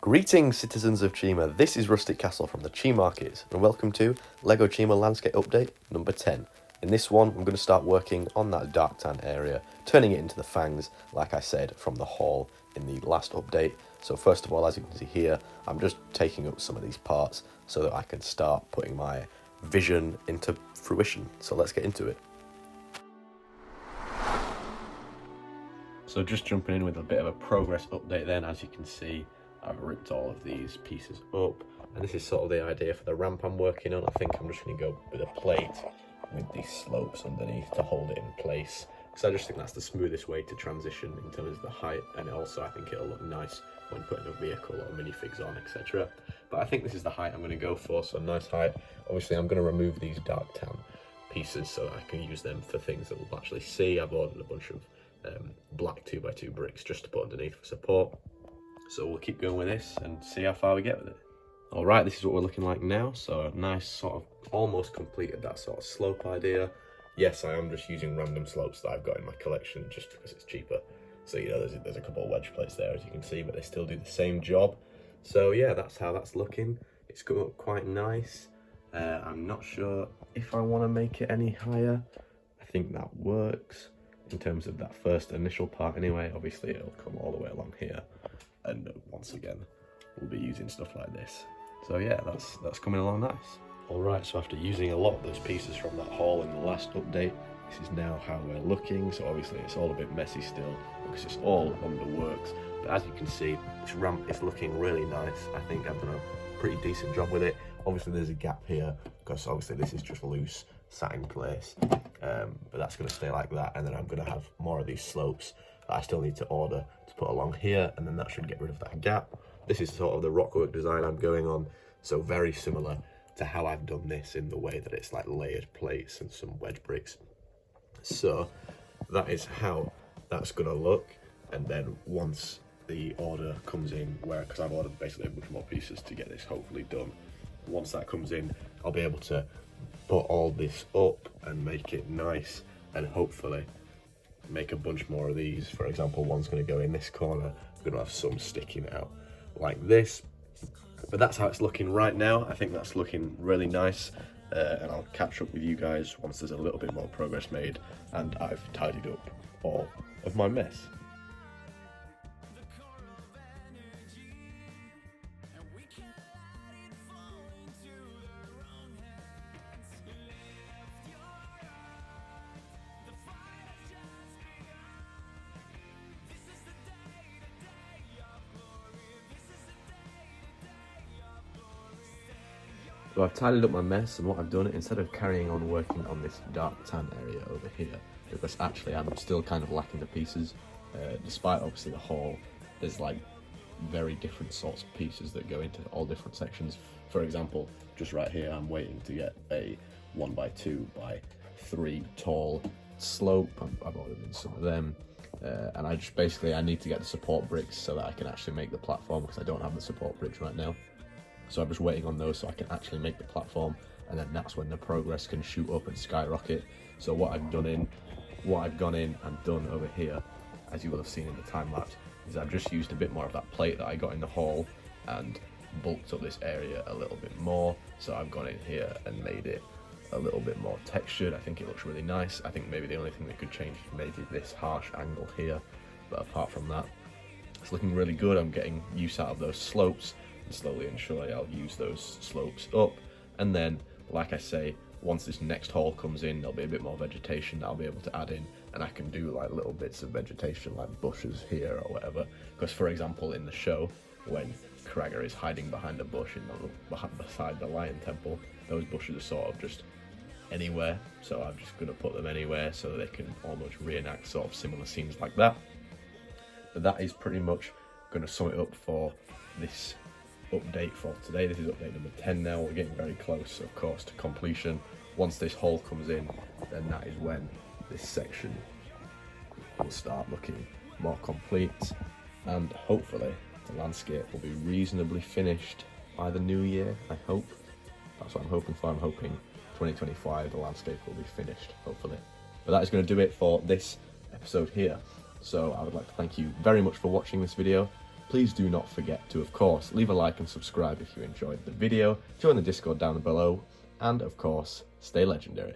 Greetings, citizens of Chima. This is RusticCastle from the Chima Market, and welcome to LEGO Chima Landscape Update number 10. In this one, I'm going to start working on that dark tan area, turning it into the fangs, like I said, from the haul in the last update. So first of all, as you can see here, I'm just taking up some of these parts so that I can start putting my vision into fruition. So let's get into it. So just jumping in with a bit of a progress update then, as you can see, I've ripped all of these pieces up, and this is sort of the idea for the ramp I'm working on. I think I'm just going to go with a plate with these slopes underneath to hold it in place, because I just think that's the smoothest way to transition in terms of the height, and also I think it'll look nice when putting a vehicle or minifigs on, etc. But I think this is the height I'm going to go for, so nice height. Obviously I'm going to remove these dark tan pieces so that I can use them for things that we'll actually see. I've ordered a bunch of black 2x2 bricks just to put underneath for support. So we'll keep going with this and see how far we get with it. All right, this is what we're looking like now. So a nice sort of almost completed that sort of slope idea. Yes, I am just using random slopes that I've got in my collection just because it's cheaper. So, you know, there's a couple of wedge plates there, as you can see, but they still do the same job. So yeah, that's how that's looking. It's come up quite nice. I'm not sure if I want to make it any higher. I think that works in terms of that first initial part anyway. Obviously it'll come all the way along here, and once again we'll be using stuff like this. So yeah, that's coming along nice. All right, so after using a lot of those pieces from that haul in the last update, this is now how we're looking. So obviously it's all a bit messy still because it's all under works, but as you can see, this ramp is looking really nice. I think I've done a pretty decent job with it. Obviously there's a gap here because obviously this is just loose, sat in place, but that's going to stay like that, and then I'm going to have more of these slopes that I still need to order to put along here, and then that should get rid of that gap. This is sort of the rockwork design I'm going on, so very similar to how I've done this in the way that it's like layered plates and some wedge bricks. So that is how that's going to look, and then once the order comes in, because I've ordered basically a bunch more pieces to get this hopefully done, once that comes in, I'll be able to put all this up and make it nice, and hopefully make a bunch more of these. For example, one's going to go in this corner. I'm going to have some sticking out like this. But that's how it's looking right now. I think that's looking really nice, and I'll catch up with you guys once there's a little bit more progress made and I've tidied up all of my mess. So I've tidied up my mess, and what I've done, instead of carrying on working on this dark tan area over here, because actually I'm still kind of lacking the pieces, despite obviously the haul, there's like very different sorts of pieces that go into all different sections. For example, just right here, I'm waiting to get a 1x2x3 tall slope. I've ordered in some of them, and I need to get the support bricks so that I can actually make the platform, because I don't have the support bricks right now. So I'm just waiting on those so I can actually make the platform, and then that's when the progress can shoot up and skyrocket. So what I've gone in and done over here, as you will have seen in the time lapse, is I've just used a bit more of that plate that I got in the haul and bulked up this area a little bit more. So I've gone in here and made it a little bit more textured. I think it looks really nice. I think maybe the only thing that could change is maybe this harsh angle here, but apart from that, it's looking really good. I'm getting use out of those slopes, and slowly and surely I'll use those slopes up, and then, like I say, once this next haul comes in, there'll be a bit more vegetation that I'll be able to add in, and I can do like little bits of vegetation like bushes here or whatever. Because for example, in the show, when Kragger is hiding behind a bush beside the Lion Temple, those bushes are sort of just anywhere, so I'm just going to put them anywhere so they can almost reenact sort of similar scenes like that. But that is pretty much going to sum it up for this update for today. This is update number 10 now. We're getting very close, of course, to completion. Once this haul comes in, then that is when this section will start looking more complete, and hopefully the landscape will be reasonably finished by the new year. I hope. That's what I'm hoping for. I'm hoping 2025 the landscape will be finished, hopefully. But that is going to do it for this episode here. So I would like to thank you very much for watching this video. please do not forget to, of course, leave a like and subscribe if you enjoyed the video, join the Discord down below, and of course, stay legendary.